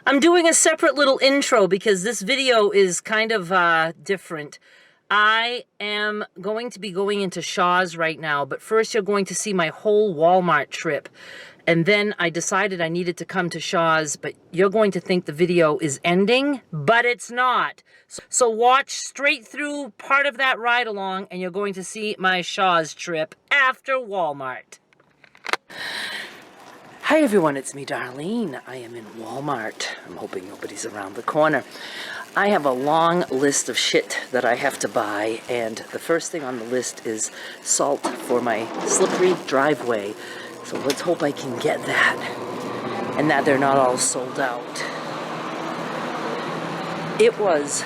I'm doing a separate little intro because this video is kind of different. I am going to be going into Shaw's right now, but first you're going to see my whole Walmart trip. And then I decided I needed to come to Shaw's, but you're going to think the video is ending, but it's not. So watch straight through part of that ride along and you're going to see my Shaw's trip after Walmart. Hi everyone, it's me Darlene. I am in Walmart. I'm hoping nobody's around the corner. I have a long list of shit that I have to buy, and the first thing on the list is salt for my slippery driveway. So let's hope I can get that, and that they're not all sold out. It was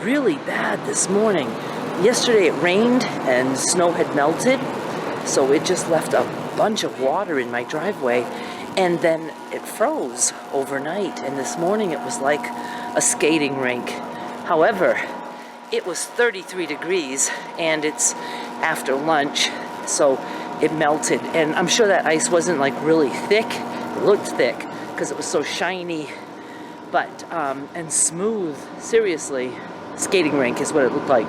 really bad this morning. Yesterday it rained and snow had melted, so it just left a bunch of water in my driveway, and then it froze overnight, and this morning it was like a skating rink. However, it was 33 degrees and it's after lunch, so it melted, and I'm sure that ice wasn't like really thick. It looked thick because it was so shiny, but and smooth. Seriously, skating rink is what it looked like,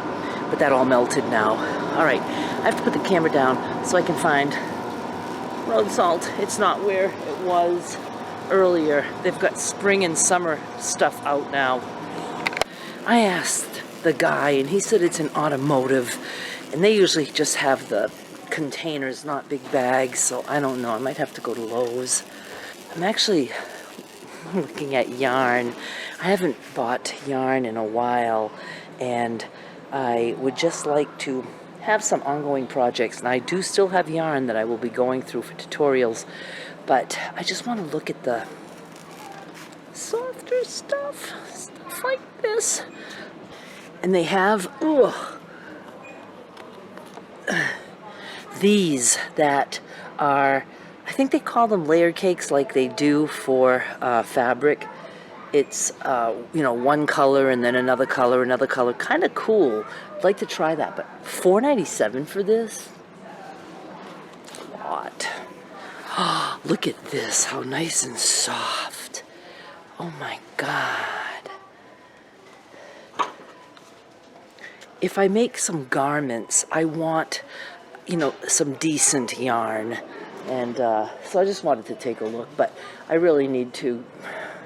but that all melted now. All right, I have to put the camera down so I can find road salt. It's not where it was earlier. They've got spring and summer stuff out now. I asked the guy and he said it's an automotive, and they usually just have the containers, not big bags, so I don't know. I might have to go to Lowe's. I'm actually looking at yarn. I haven't bought yarn in a while, and I would just like to have some ongoing projects, and I do still have yarn that I will be going through for tutorials, but I just want to look at the softer stuff like this. And they have these that are, I think they call them layer cakes like they do for fabric. It's, one color and then another color, kind of cool. I'd like to try that, but $4.97 for this? A lot. Oh, look at this, how nice and soft. Oh my God. If I make some garments, I want, some decent yarn. And so I just wanted to take a look, but I really need to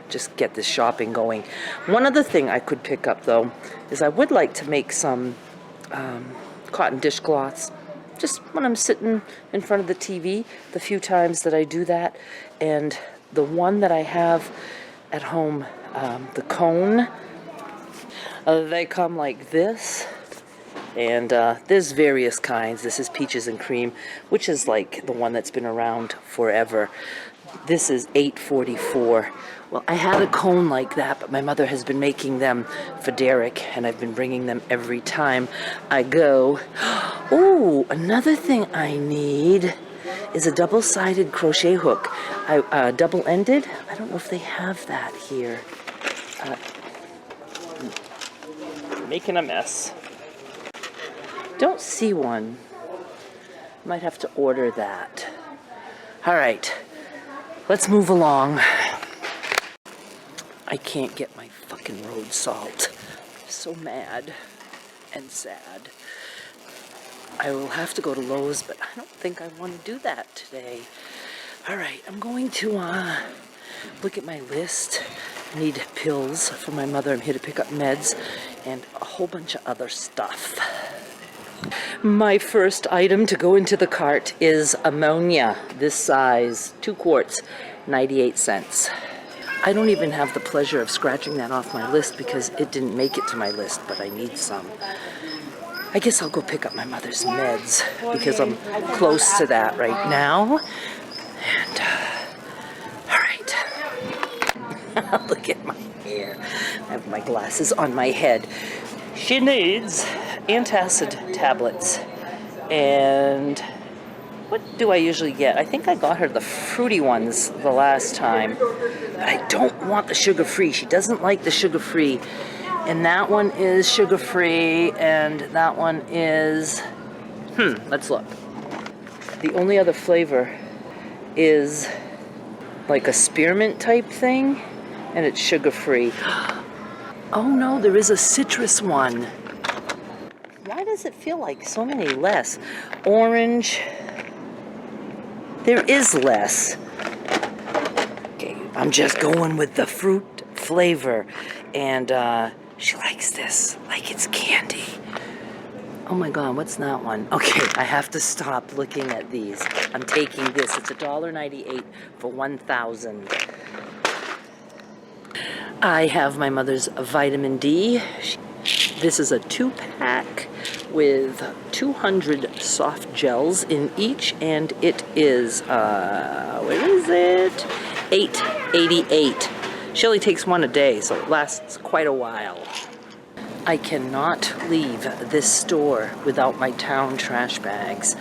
just get this shopping going. One other thing I could pick up though is I would like to make some cotton dishcloths just when I'm sitting in front of the TV, the few times that I do that. And the one that I have at home, the cone, they come like this, and there's various kinds. This is peaches and cream, which is like the one that's been around forever. This is $8.44. Well, I had a cone like that, but my mother has been making them for Derek, and I've been bringing them every time I go. Oh, another thing I need is a double-sided crochet hook. Double-ended? I don't know if they have that here. Making a mess. Don't see one. Might have to order that. All right. Let's move along. I can't get my fucking road salt. I'm so mad and sad. I will have to go to Lowe's, but I don't think I want to do that today. All right, I'm going to look at my list. I need pills for my mother. I'm here to pick up meds and a whole bunch of other stuff. My first item to go into the cart is ammonia, this size, 2 quarts, 98 cents. I don't even have the pleasure of scratching that off my list because it didn't make it to my list, but I need some. I guess I'll go pick up my mother's meds because I'm close to that right now. And, all right. Look at my hair. I have my glasses on my head. She needs antacid tablets, and what do I usually get? I think I got her the fruity ones the last time, but I don't want the sugar-free. She doesn't like the sugar-free, and that one is sugar-free, and that one is, let's look. The only other flavor is like a spearmint type thing, And it's sugar-free. Oh no, there is a citrus one. Why does it feel like so many less? Orange. There is less. Okay, I'm just going with the fruit flavor. And she likes this like it's candy. Oh my God, what's that one? Okay, I have to stop looking at these. I'm taking this. It's $1.98 for 1,000. I have my mother's vitamin D. This is a 2-pack with 200 soft gels in each, and it is, what is it? $8.88. She only takes one a day, so it lasts quite a while. I cannot leave this store without my town trash bags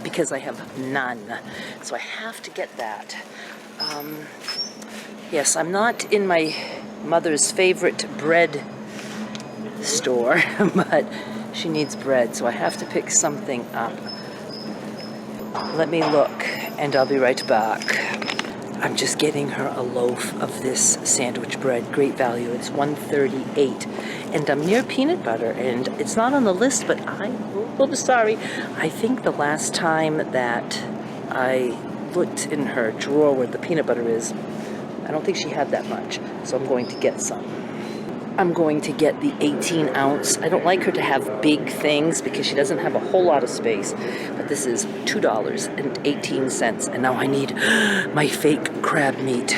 because I have none. So I have to get that. Yes, I'm not in my mother's favorite bread store, but she needs bread, so I have to pick something up. Let me look, and I'll be right back. I'm just getting her a loaf of this sandwich bread. Great value. It's $1.38. And I'm near peanut butter, and it's not on the list, but I'm sorry. I think the last time that I looked in her drawer where the peanut butter is, I don't think she had that much, so I'm going to get some. I'm going to get the 18-ounce. I don't like her to have big things because she doesn't have a whole lot of space, but this is $2.18, and now I need my fake crab meat.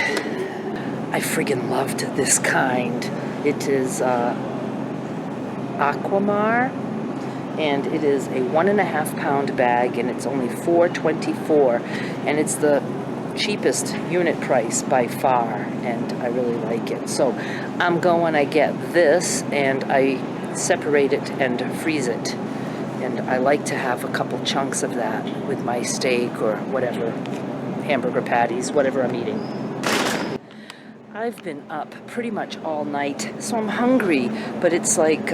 I friggin' loved this kind. It is Aquamar, and it is a 1.5 pound bag, and it's only $4.24, and it's the cheapest unit price by far, and I really like it. So I get this, and I separate it and freeze it, and I like to have a couple chunks of that with my steak or whatever, hamburger patties, whatever I'm eating. I've been up pretty much all night, so I'm hungry, but it's like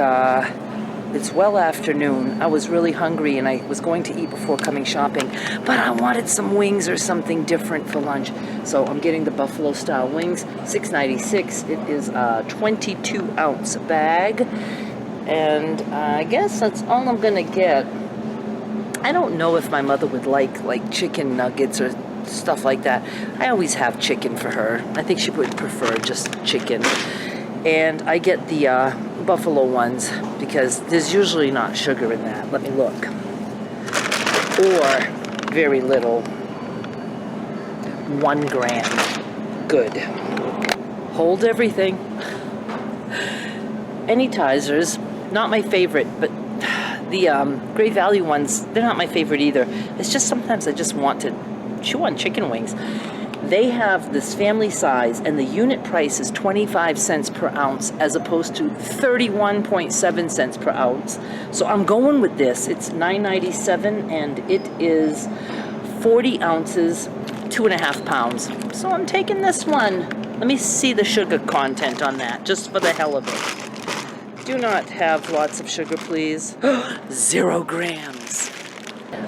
it's well afternoon. I was really hungry, and I was going to eat before coming shopping, but I wanted some wings or something different for lunch. So I'm getting the buffalo style wings, $6.96. It is a 22-ounce bag, and I guess that's all I'm gonna get. I don't know if my mother would like chicken nuggets or stuff like that. I always have chicken for her. I think she would prefer just chicken. And I get the buffalo ones because there's usually not sugar in that. Let me look. Or very little. 1 gram. Good. Hold everything. Anytizers, not my favorite, but the Great Value ones, they're not my favorite either. It's just sometimes I just want to chew on chicken wings. They have this family size, and the unit price is 25 cents per ounce as opposed to 31.7 cents per ounce. So I'm going with this. It's $9.97, and it is 40 ounces, 2.5 pounds. So I'm taking this one. Let me see the sugar content on that, just for the hell of it. Do not have lots of sugar, please. 0 grams.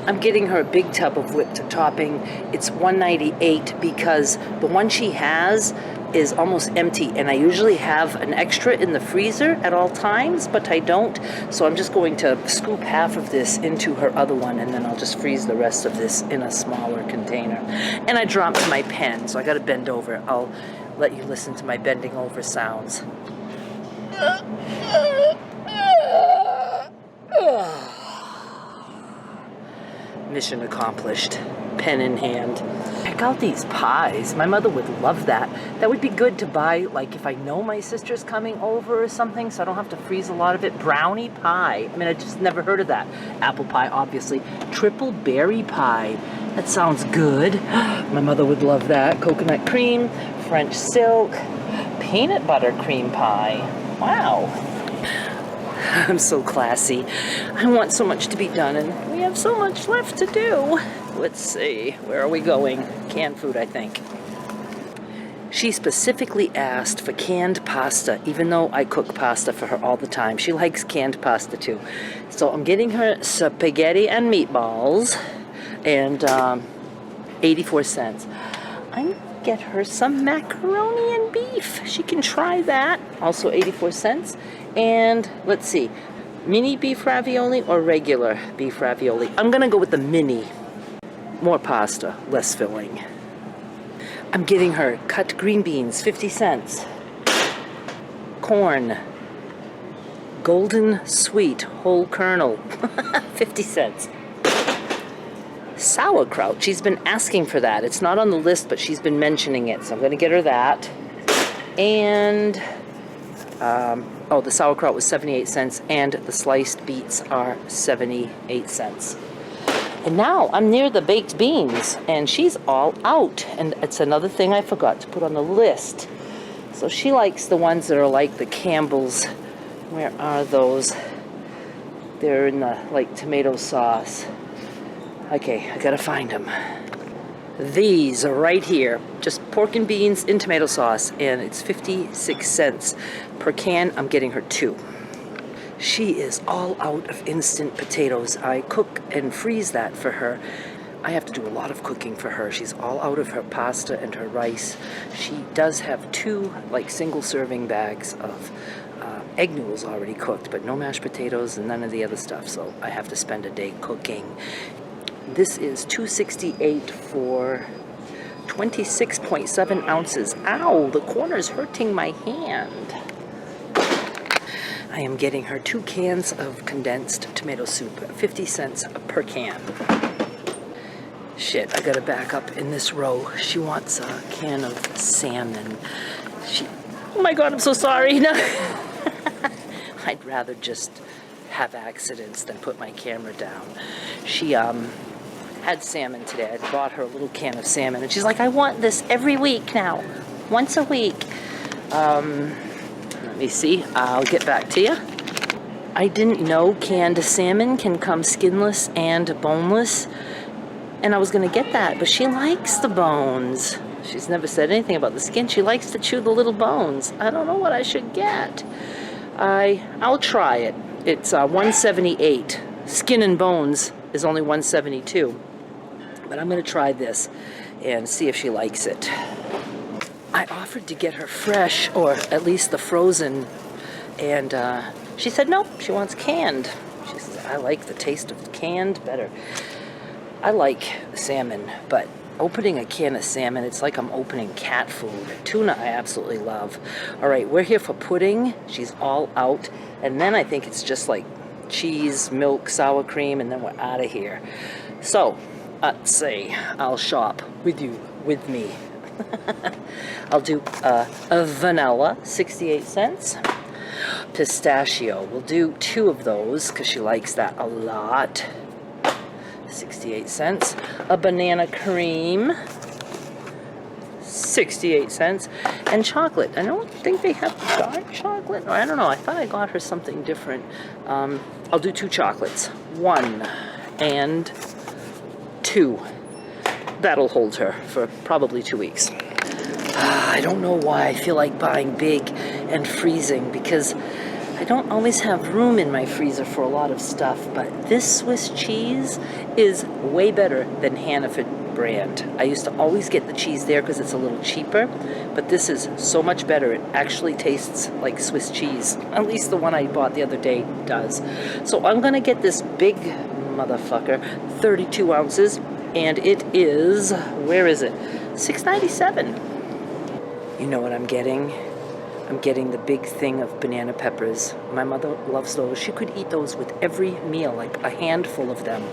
I'm getting her a big tub of whipped topping. It's $1.98 because the one she has is almost empty, and I usually have an extra in the freezer at all times, but I don't. So I'm just going to scoop half of this into her other one, and then I'll just freeze the rest of this in a smaller container. And I dropped my pen, so I got to bend over. I'll let you listen to my bending over sounds. Mission accomplished. Pen in hand. Check out these pies. My mother would love that. That would be good to buy, like, if I know my sister's coming over or something, so I don't have to freeze a lot of it. Brownie pie. I mean, I just never heard of that. Apple pie, obviously. Triple berry pie. That sounds good. My mother would love that. Coconut cream, French silk, peanut butter cream pie. Wow. I'm so classy. I want so much to be done, and we have so much left to do. Let's see, where are we going? Canned food, I think. She specifically asked for canned pasta, even though I cook pasta for her all the time. She likes canned pasta too. So I'm getting her spaghetti and meatballs, and 84 cents. I'm get her some macaroni and beef. She can try that. Also 84 cents. And let's see, mini beef ravioli or regular beef ravioli? I'm gonna go with the mini. More pasta, less filling. I'm getting her cut green beans, 50 cents. Corn, golden sweet, whole kernel, 50 cents. Sauerkraut, she's been asking for that. It's not on the list, but she's been mentioning it, so I'm gonna get her that. And, the sauerkraut was 78 cents, and the sliced beets are 78 cents. And now I'm near the baked beans, and she's all out. And it's another thing I forgot to put on the list. So she likes the ones that are like the Campbell's. Where are those? They're in the, like, tomato sauce. Okay, I gotta find them. These are right here. Just pork and beans in tomato sauce, and it's 56 cents per can. I'm getting her 2. She is all out of instant potatoes. I cook and freeze that for her. I have to do a lot of cooking for her. She's all out of her pasta and her rice. She does have 2 like single serving bags of egg noodles already cooked, but no mashed potatoes and none of the other stuff, so I have to spend a day cooking. This is $2.68 for 26.7 ounces. Ow, the corner's hurting my hand. I am getting her 2 cans of condensed tomato soup, 50 cents per can. Shit, I gotta back up in this row. She wants a can of salmon. Oh my God, I'm so sorry. No. I'd rather just have accidents than put my camera down. She had salmon today. I bought her a little can of salmon, and she's like, I want this every week now, once a week. Let me see. I'll get back to you. I didn't know canned salmon can come skinless and boneless, and I was going to get that, but she likes the bones. She's never said anything about the skin. She likes to chew the little bones. I don't know what I should get. I'll try it. It's $1.78. Skin and bones is only $1.72. But I'm going to try this and see if she likes it. I offered to get her fresh, or at least the frozen, and she said no, she wants canned. She says, I like the taste of canned better. I like salmon, but opening a can of salmon, it's like I'm opening cat food. Tuna I absolutely love. All right, we're here for pudding. She's all out. And then I think it's just like cheese, milk, sour cream, and then we're out of here. So, let's see. I'll shop with me. I'll do a vanilla, 68 cents. Pistachio, we'll do 2 of those because she likes that a lot. 68 cents. A banana cream, 68 cents. And chocolate. I don't think they have dark chocolate. I don't know. I thought I got her something different. I'll do 2 chocolates. 1 and 2. That'll hold her for probably 2 weeks. I don't know why I feel like buying big and freezing, because I don't always have room in my freezer for a lot of stuff, but this Swiss cheese is way better than Hannaford brand. I used to always get the cheese there because it's a little cheaper, but this is so much better. It actually tastes like Swiss cheese. At least the one I bought the other day does. So I'm going to get this big motherfucker, 32 ounces, and it is, where is it? $6.97. You know what I'm getting? I'm getting the big thing of banana peppers. My mother loves those. She could eat those with every meal, like a handful of them.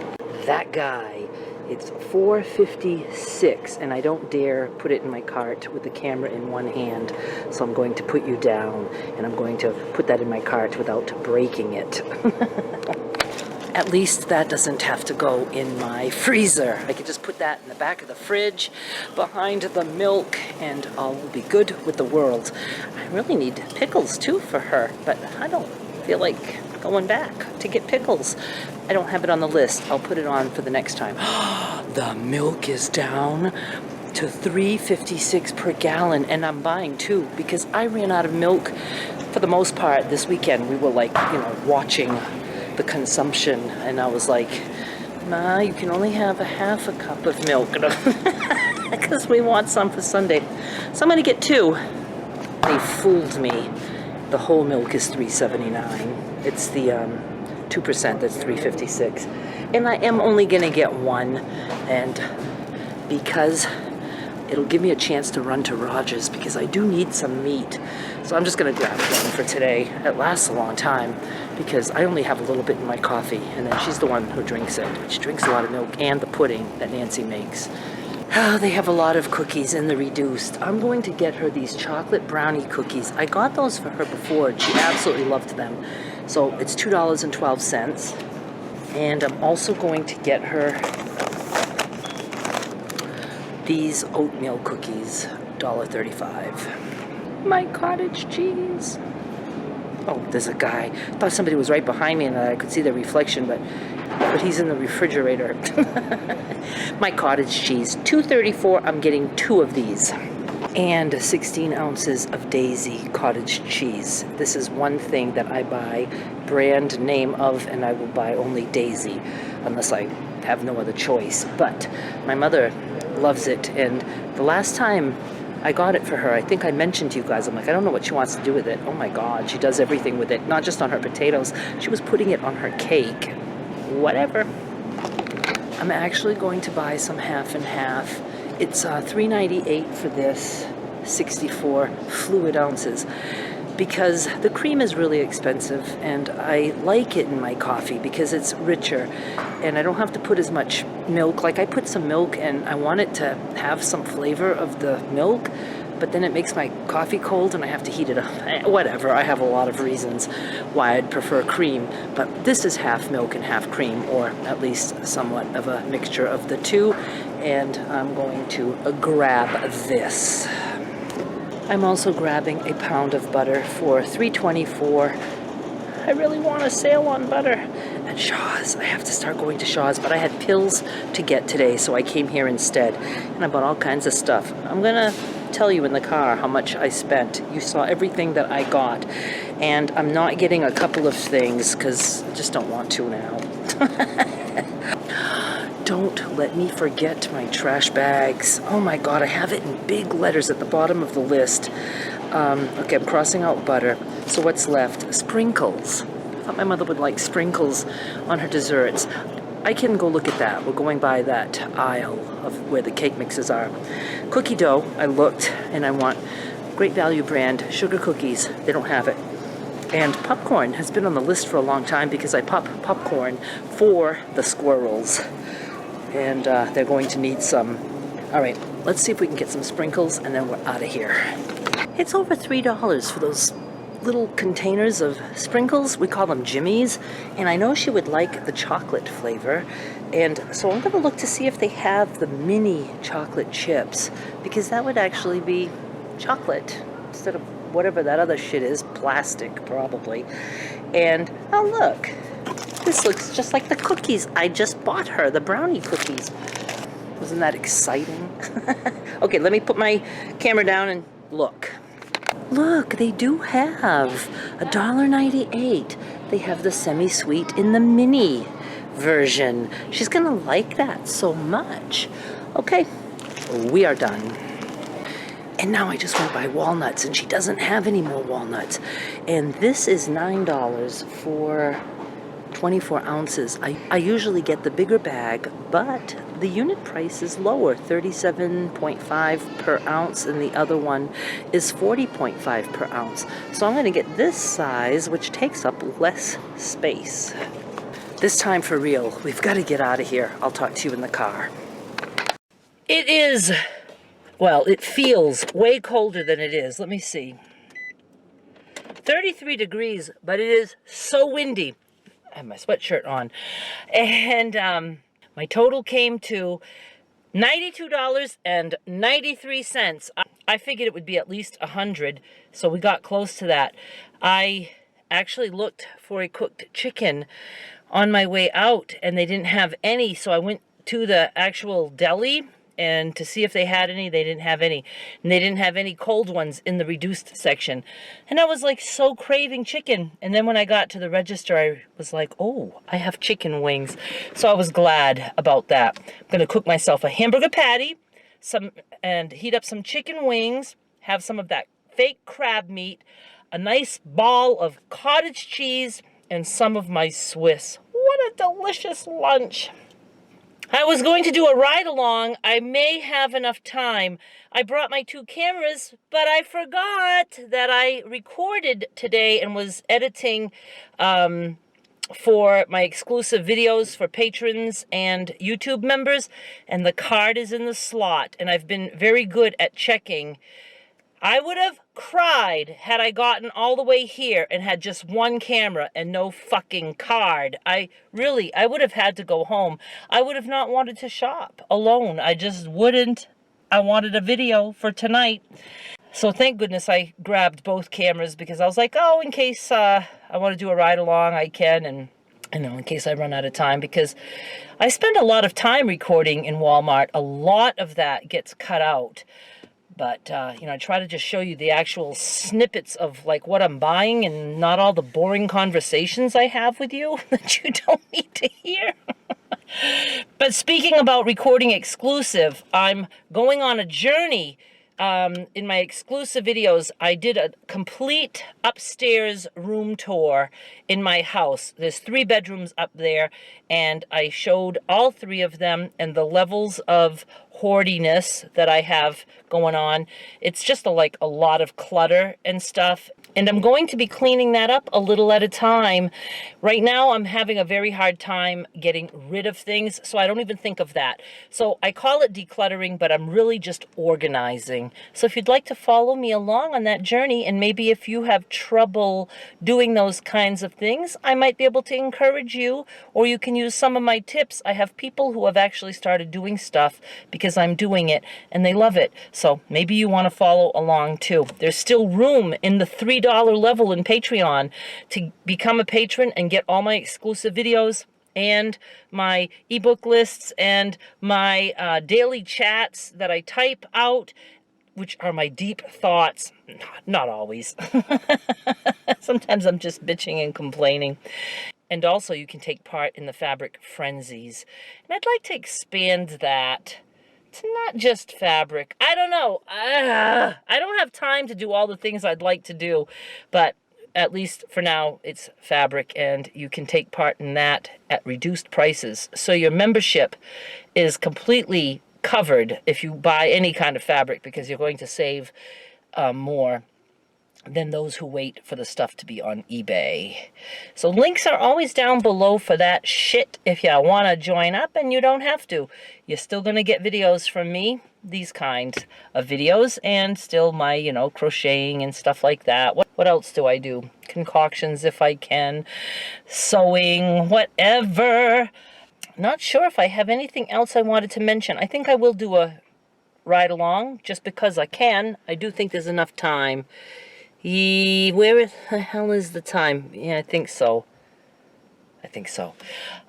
That guy, it's $4.56, and I don't dare put it in my cart with the camera in one hand, so I'm going to put you down, and I'm going to put that in my cart without breaking it. At least that doesn't have to go in my freezer. I can just put that in the back of the fridge behind the milk, and all will be good with the world. I really need pickles too for her, but I don't feel like going back to get pickles. I don't have it on the list. I'll put it on for the next time. The milk is down to $3.56 per gallon, and I'm buying 2 because I ran out of milk for the most part this weekend. We were like, watching the consumption, and I was like, Ma, you can only have a half a cup of milk. because we want some for Sunday. So I'm going to get 2. They fooled me. The whole milk is $3.79. It's the 2% that's $3.56. And I am only going to get 1. And because it'll give me a chance to run to Rogers, because I do need some meat. So I'm just going to grab 1 for today. It lasts a long time because I only have a little bit in my coffee, and then she's the one who drinks it. She drinks a lot of milk and the pudding that Nancy makes. Oh, they have a lot of cookies in the reduced. I'm going to get her these chocolate brownie cookies. I got those for her before, and she absolutely loved them. So it's $2.12. And I'm also going to get her these oatmeal cookies, $1.35. My cottage cheese. Oh, there's a guy. I thought somebody was right behind me and I could see the reflection, but he's in the refrigerator. My cottage cheese, $2.34. I'm getting 2 of these. And 16 ounces of Daisy cottage cheese. This is one thing that I buy brand name of, and I will buy only Daisy unless I have no other choice. But my mother loves it, and the last time I got it for her, I think I mentioned to you guys, I'm like, I don't know what she wants to do with it. Oh my God, she does everything with it. Not just on her potatoes. She was putting it on her cake. Whatever. I'm actually going to buy some half and half. It's $3.98 for this, 64 fluid ounces. Because the cream is really expensive, and I like it in my coffee because it's richer, and I don't have to put as much milk. Like, I put some milk, and I want it to have some flavor of the milk, but then it makes my coffee cold, and I have to heat it up. Whatever, I have a lot of reasons why I'd prefer cream, but this is half milk and half cream, or at least somewhat of a mixture of the two, and I'm going to grab this. I'm also grabbing a pound of butter for $3.24. I really want a sale on butter. And Shaw's. I have to start going to Shaw's, but I had pills to get today, so I came here instead. And I bought all kinds of stuff. I'm gonna tell you in the car how much I spent. You saw everything that I got. And I'm not getting a couple of things because I just don't want to now. Don't let me forget my trash bags. Oh my God, I have it in big letters at the bottom of the list. Okay, I'm crossing out butter. So what's left? Sprinkles. I thought my mother would like sprinkles on her desserts. I can go look at that. We're going by that aisle of where the cake mixes are. Cookie dough, I looked, and I want Great Value brand sugar cookies. They don't have it. And popcorn has been on the list for a long time because I pop popcorn for the squirrels. And they're going to need some. All right, let's see if we can get some sprinkles, and then we're out of here. It's over $3 for those little containers of sprinkles. We call them Jimmy's, and I know she would like the chocolate flavor, and so I'm going to look to see if they have the mini chocolate chips, because that would actually be chocolate instead of whatever that other shit is, plastic probably. And oh look, this looks just like the cookies I just bought her, the brownie cookies. Wasn't that exciting? Okay, let me put my camera down and look. Look, they do have $1.98. They have the semi-sweet in the mini version. She's gonna like that so much. Okay, we are done. And now I just went by Walnuts, and she doesn't have any more walnuts. And this is $9 for 24 ounces. I usually get the bigger bag, but the unit price is lower, $37.5 per ounce, and the other one is $40.5 per ounce. So I'm going to get this size, which takes up less space. This time for real, we've got to get out of here. I'll talk to you in the car. It is, well, it feels way colder than it is. Let me see. 33 degrees, but it is so windy. I have my sweatshirt on. And my total came to $92.93. I figured it would be at least $100, so we got close to that. I actually looked for a cooked chicken on my way out, and they didn't have any, so I went to the actual deli and to see if they had any. They didn't have any, and they didn't have any cold ones in the reduced section. And I was like so craving chicken, and then when I got to the register, I was like, oh, I have chicken wings. So I was glad about that. I'm gonna cook myself a hamburger patty, and heat up some chicken wings, have some of that fake crab meat, a nice ball of cottage cheese, and some of my Swiss. What a delicious lunch. I was going to do a ride along. I may have enough time. I brought my 2 cameras, but I forgot that I recorded today and was editing for my exclusive videos for patrons and YouTube members, and the card is in the slot, and I've been very good at checking. I would have cried had I gotten all the way here and had just 1 camera and no fucking card. I would have had to go home. I would have not wanted to shop alone. I just wouldn't. I wanted a video for tonight. So thank goodness I grabbed both cameras, because I was like, oh, in case I want to do a ride along, I can, and in case I run out of time, because I spend a lot of time recording in Walmart. A lot of that gets cut out. But, I try to just show you the actual snippets of, like, what I'm buying, and not all the boring conversations I have with you that you don't need to hear. But speaking about recording exclusive, I'm going on a journey. In my exclusive videos, I did a complete upstairs room tour in my house. There's 3 bedrooms up there, and I showed all 3 of them and the levels of hoardiness that I have going on. It's just a lot of clutter and stuff. And I'm going to be cleaning that up a little at a time. Right now, I'm having a very hard time getting rid of things, so I don't even think of that. So I call it decluttering, but I'm really just organizing. So if you'd like to follow me along on that journey, and maybe if you have trouble doing those kinds of things, I might be able to encourage you, or you can use some of my tips. I have people who have actually started doing stuff because I'm doing it, and they love it. So maybe you want to follow along too. There's still room in the $3 level in Patreon to become a patron and get all my exclusive videos and my ebook lists and my daily chats that I type out, which are my deep thoughts. Not always. Sometimes I'm just bitching and complaining. And also you can take part in the Fabric Frenzies. And I'd like to expand that. It's not just fabric. I don't know. I don't have time to do all the things I'd like to do, but at least for now, it's fabric, and you can take part in that at reduced prices. So your membership is completely covered if you buy any kind of fabric, because you're going to save more than those who wait for the stuff to be on eBay. So links are always down below for that shit if you want to join up, and you don't have to. You're still going to get videos from me, these kinds of videos, and still my, crocheting and stuff like that. What else do I do? Concoctions if I can, sewing, whatever. Not sure if I have anything else I wanted to mention. I think I will do a ride along just because I can. I do think there's enough time. Where the hell is the time? Yeah, I think so.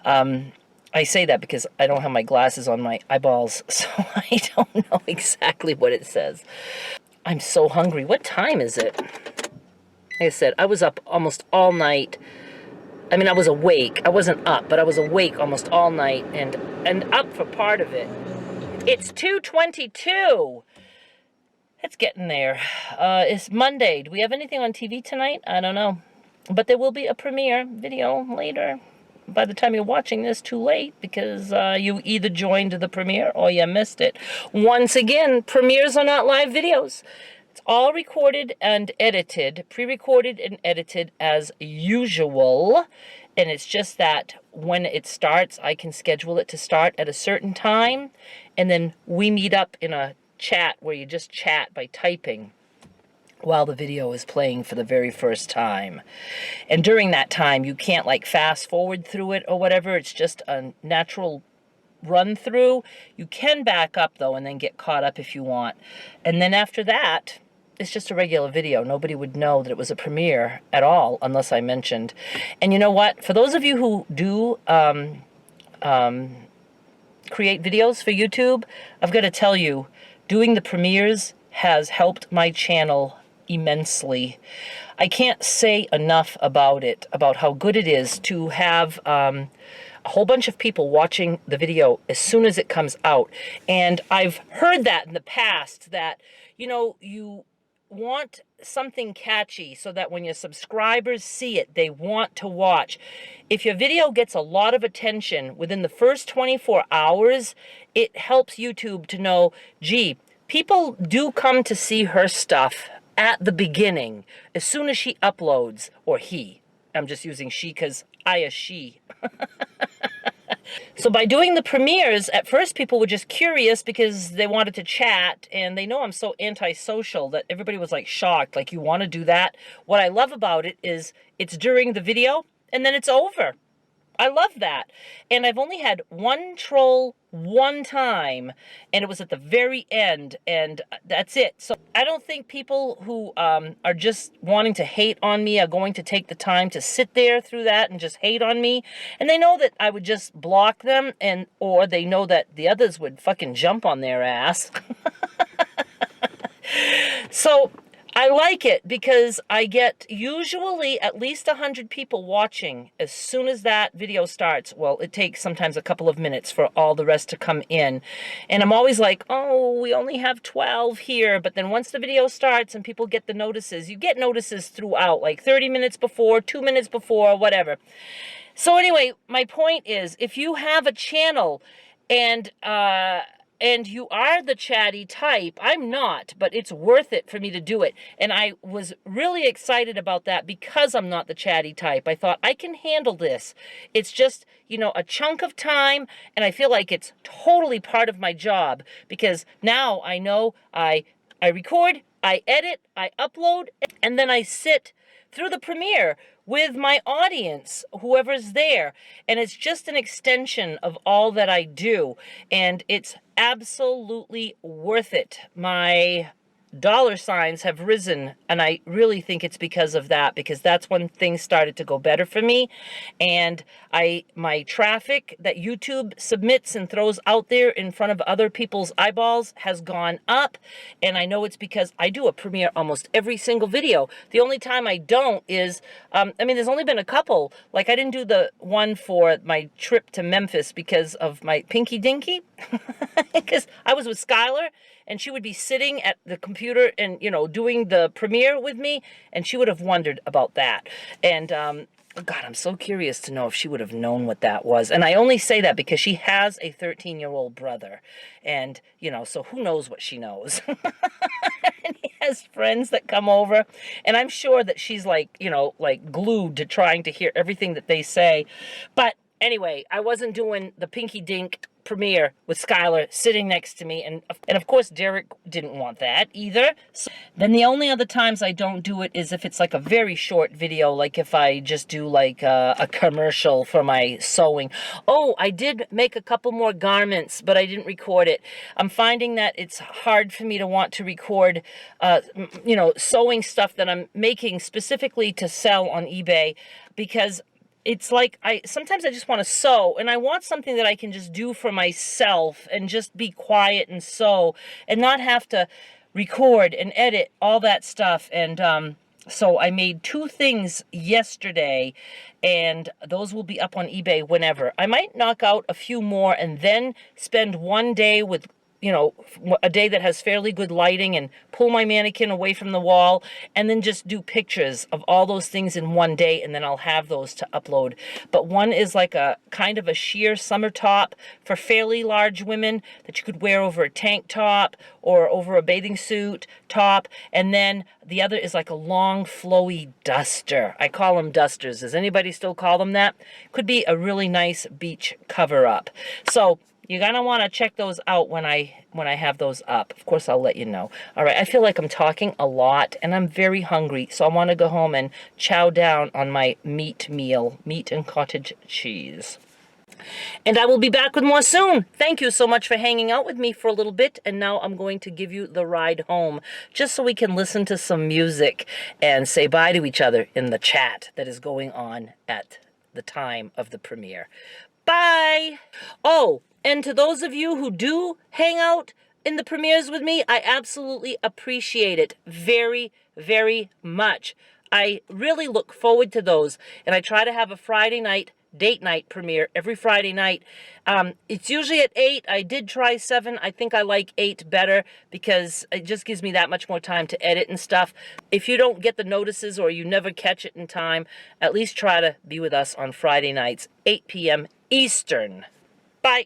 I say that because I don't have my glasses on my eyeballs, so I don't know exactly what it says. I'm so hungry. What time is it? Like I said, I was up almost all night. I mean, I was awake. I wasn't up, but I was awake almost all night and up for part of it. It's 2:22. It's getting there. It's Monday. Do we have anything on TV tonight? I don't know. But there will be a premiere video later. By the time you're watching this, too late, because you either joined the premiere or you missed it. Once again, premieres are not live videos. It's all recorded and edited, pre-recorded and edited as usual. And it's just that when it starts, I can schedule it to start at a certain time. And then we meet up in a chat where you just chat by typing while the video is playing for the very first time. And during that time, you can't fast forward through it or whatever. It's just a natural run through. You can back up though and then get caught up if you want. And then after that, it's just a regular video. Nobody would know that it was a premiere at all unless I mentioned. And you know what? For those of you who do create videos for YouTube, I've got to tell you, doing the premieres has helped my channel immensely. I can't say enough about it, about how good it is to have a whole bunch of people watching the video as soon as it comes out. And I've heard that in the past, that, you know, you want something catchy so that when your subscribers see it, they want to watch. If your video gets a lot of attention within the first 24 hours, it helps YouTube to know, gee, people do come to see her stuff at the beginning, as soon as she uploads, or he. I'm just using she because I a she. So by doing the premieres, at first people were just curious because they wanted to chat, and they know I'm so antisocial that everybody was like shocked, like, you want to do that? What I love about it is it's during the video and then it's over. I love that. And I've only had one troll one time, and it was at the very end, and that's it. So I don't think people who are just wanting to hate on me are going to take the time to sit there through that and just hate on me. And they know that I would just block them, and or they know that the others would fucking jump on their ass. So I like it because I get usually at least 100 people watching as soon as that video starts. Well, it takes sometimes a couple of minutes for all the rest to come in. And I'm always like, oh, we only have 12 here. But then once the video starts and people get the notices, you get notices throughout, like 30 minutes before, 2 minutes before, whatever. So anyway, my point is, if you have a channel and you are the chatty type, I'm not, but it's worth it for me to do it. And I was really excited about that because I'm not the chatty type. I thought, I can handle this. It's just, you know, a chunk of time, and I feel like it's totally part of my job, because now I know I record, I edit, I upload, and then I sit through the premiere with my audience, whoever's there. And it's just an extension of all that I do. And it's absolutely worth it. My dollar signs have risen, and I really think it's because of that, because that's when things started to go better for me. And my traffic that YouTube submits and throws out there in front of other people's eyeballs has gone up. And I know it's because I do a premiere almost every single video. The only time I don't is, I mean, there's only been a couple. Like, I didn't do the one for my trip to Memphis because of my pinky dinky. Because I was with Skylar, and she would be sitting at the computer and, you know, doing the premiere with me, and she would have wondered about that. And, oh God, I'm so curious to know if she would have known what that was. And I only say that because she has a 13-year-old brother. And, you know, so who knows what she knows. And he has friends that come over. And I'm sure that she's like, you know, like glued to trying to hear everything that they say. But anyway, I wasn't doing the Pinky Dink premiere with Skylar sitting next to me, and of course Derek didn't want that either. So then the only other times I don't do it is if it's like a very short video, like if I just do like a commercial for my sewing. Oh, I did make a couple more garments, but I didn't record it. I'm finding that it's hard for me to want to record you know, sewing stuff that I'm making specifically to sell on eBay, because it's like sometimes I just want to sew, and I want something that I can just do for myself and just be quiet and sew and not have to record and edit all that stuff. And so I made 2 things yesterday, and those will be up on eBay whenever. I might knock out a few more and then spend one day with, you know, a day that has fairly good lighting, and pull my mannequin away from the wall, and then just do pictures of all those things in one day, and then I'll have those to upload. But one is like a kind of a sheer summer top for fairly large women that you could wear over a tank top or over a bathing suit top. And then the other is like a long flowy duster. I call them dusters. Does anybody still call them that? Could be a really nice beach cover up. So you're going to want to check those out when I have those up. Of course, I'll let you know. All right, I feel like I'm talking a lot, and I'm very hungry, so I want to go home and chow down on my meat meal, meat and cottage cheese. And I will be back with more soon. Thank you so much for hanging out with me for a little bit, and now I'm going to give you the ride home, just so we can listen to some music and say bye to each other in the chat that is going on at the time of the premiere. Bye! Oh, and to those of you who do hang out in the premieres with me, I absolutely appreciate it very, very much. I really look forward to those, and I try to have a Friday night date night premiere every Friday night. It's usually at 8. I did try 7. I think I like 8 better because it just gives me that much more time to edit and stuff. If you don't get the notices or you never catch it in time, at least try to be with us on Friday nights, 8 p.m. Eastern. Bye.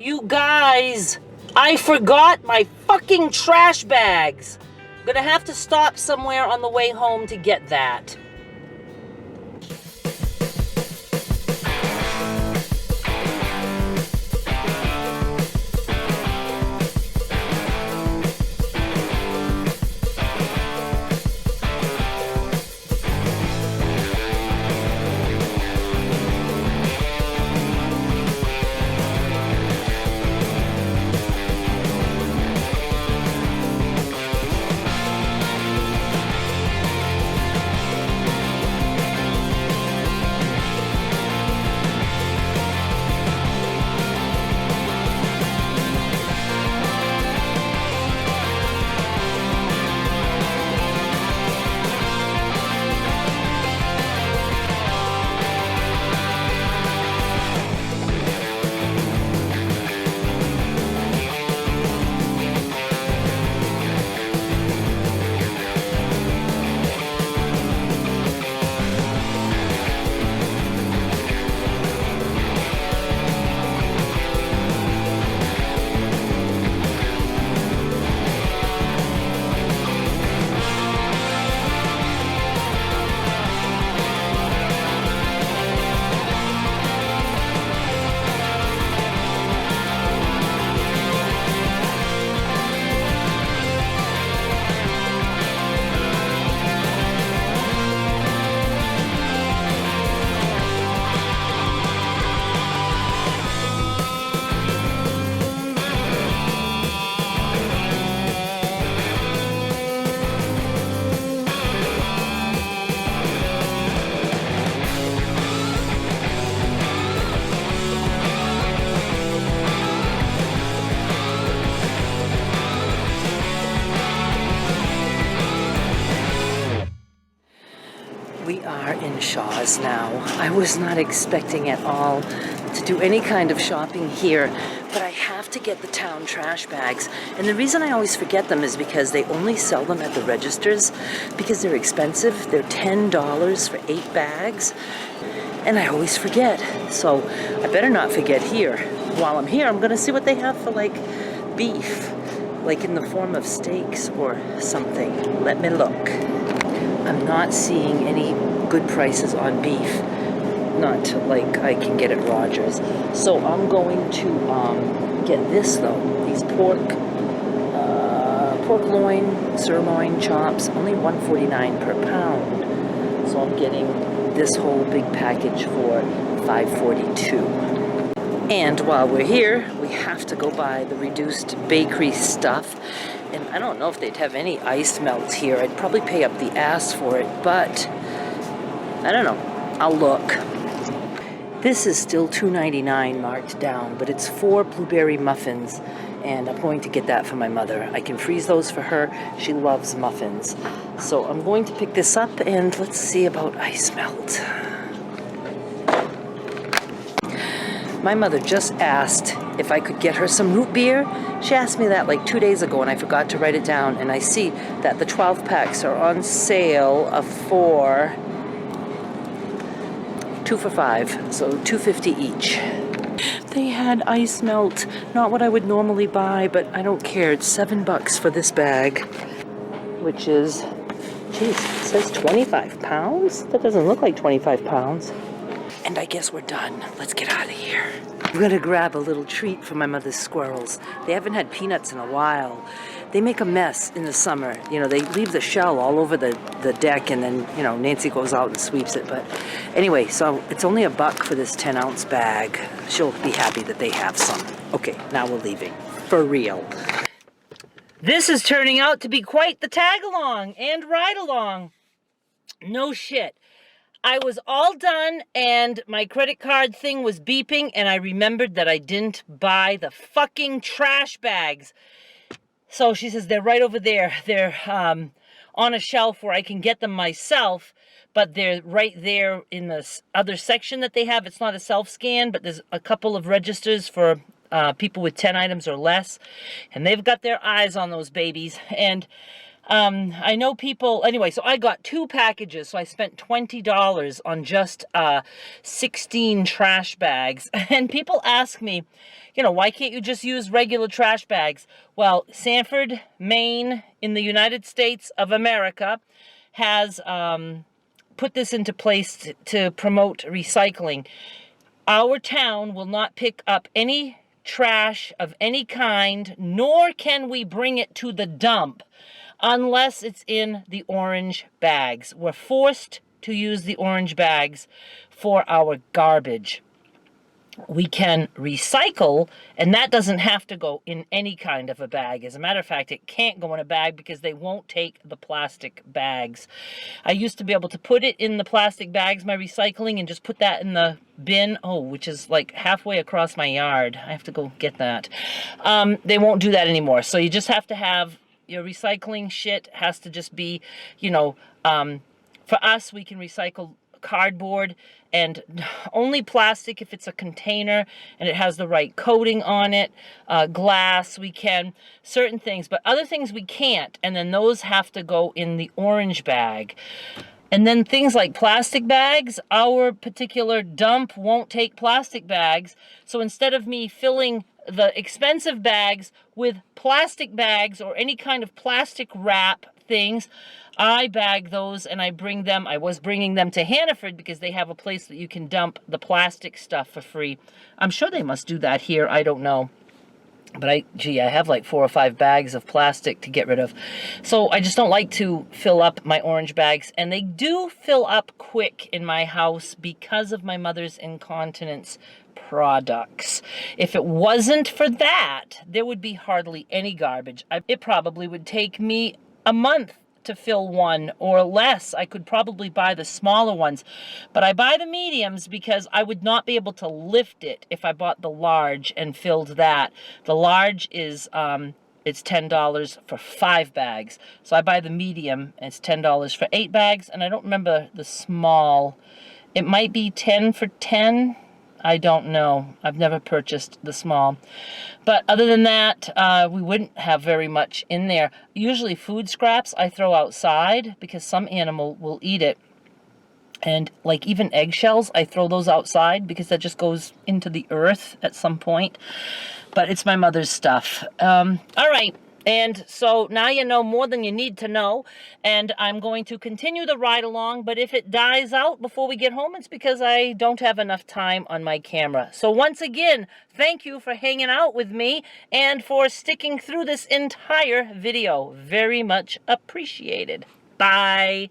You guys, I forgot my fucking trash bags. I'm gonna have to stop somewhere on the way home to get that. We are in Shaw's now. I was not expecting at all to do any kind of shopping here, but I have to get the town trash bags. And the reason I always forget them is because they only sell them at the registers because they're expensive. They're $10 for 8 bags, and I always forget. So I better not forget here. While I'm here, I'm gonna see what they have for like beef, like in the form of steaks or something. Let me look. I'm not seeing any good prices on beef. Not like I can get at Rogers. So I'm going to get this though. These pork loin, sirloin chops, only $1.49 per pound. So I'm getting this whole big package for $5.42. And while we're here, we have to go buy the reduced bakery stuff. And I don't know if they'd have any ice melt here. I'd probably pay up the ass for it, but I don't know. I'll look. This is still $2.99 marked down, but it's 4 blueberry muffins, and I'm going to get that for my mother. I can freeze those for her. She loves muffins. So I'm going to pick this up, and let's see about ice melt. My mother just asked if I could get her some root beer. She asked me that like 2 days ago, and I forgot to write it down. And I see that the 12 packs are on sale for 2 for $5, so $2.50 each. They had ice melt, not what I would normally buy, but I don't care. It's $7 for this bag, which is, geez, it says 25 pounds? That doesn't look like 25 pounds. And I guess we're done. Let's get out of here. I'm gonna grab a little treat for my mother's squirrels. They haven't had peanuts in a while. They make a mess in the summer. You know, they leave the shell all over the deck, and then, you know, Nancy goes out and sweeps it. But anyway, so it's only $1 for this 10-ounce bag. She'll be happy that they have some. Okay, now we're leaving. For real. This is turning out to be quite the tag-along and ride-along. No shit. I was all done and my credit card thing was beeping and I remembered that I didn't buy the fucking trash bags. So she says they're right over there. They're on a shelf where I can get them myself, but they're right there in the other section that they have. It's not a self-scan, but there's a couple of registers for people with 10 items or less, and they've got their eyes on those babies. And I know people, anyway, so I got 2 packages, so I spent $20 on just 16 trash bags. And people ask me, you know, why can't you just use regular trash bags? Well, Sanford, Maine, in the United States of America, has put this into place to promote recycling. Our town will not pick up any trash of any kind, nor can we bring it to the dump unless it's in the orange bags. We're forced to use the orange bags for our garbage. We can recycle, and that doesn't have to go in any kind of a bag. As a matter of fact, it can't go in a bag because they won't take the plastic bags. I used to be able to put it in the plastic bags, my recycling, and just put that in the bin, which is like halfway across my yard. I have to go get that. They won't do that anymore. So you just have to have your recycling shit has to just be, you know, for us, we can recycle cardboard and only plastic if it's a container and it has the right coating on it. Glass, we can, certain things, but other things we can't, and then those have to go in the orange bag. And then things like plastic bags, our particular dump won't take plastic bags. So instead of me filling the expensive bags with plastic bags or any kind of plastic wrap things, I bag those and I bring them. I was bringing them to Hannaford because they have a place that you can dump the plastic stuff for free. I'm sure they must do that here. I don't know. But I have like 4 or 5 bags of plastic to get rid of. So I just don't like to fill up my orange bags. And they do fill up quick in my house because of my mother's incontinence products. If it wasn't for that, there would be hardly any garbage. It probably would take me a month to fill one or less. I could probably buy the smaller ones, but I buy the mediums because I would not be able to lift it if I bought the large and filled that. The large is it's $10 for 5 bags. So I buy the medium and it's $10 for 8 bags, and I don't remember the small. It might be 10 for 10. I don't know. I've never purchased the small. But other than that, we wouldn't have very much in there. Usually food scraps I throw outside because some animal will eat it. And like even eggshells, I throw those outside because that just goes into the earth at some point. But it's my mother's stuff. All right. And so now you know more than you need to know, and I'm going to continue the ride along, but if it dies out before we get home, it's because I don't have enough time on my camera. So once again, thank you for hanging out with me and for sticking through this entire video. Very much appreciated. Bye.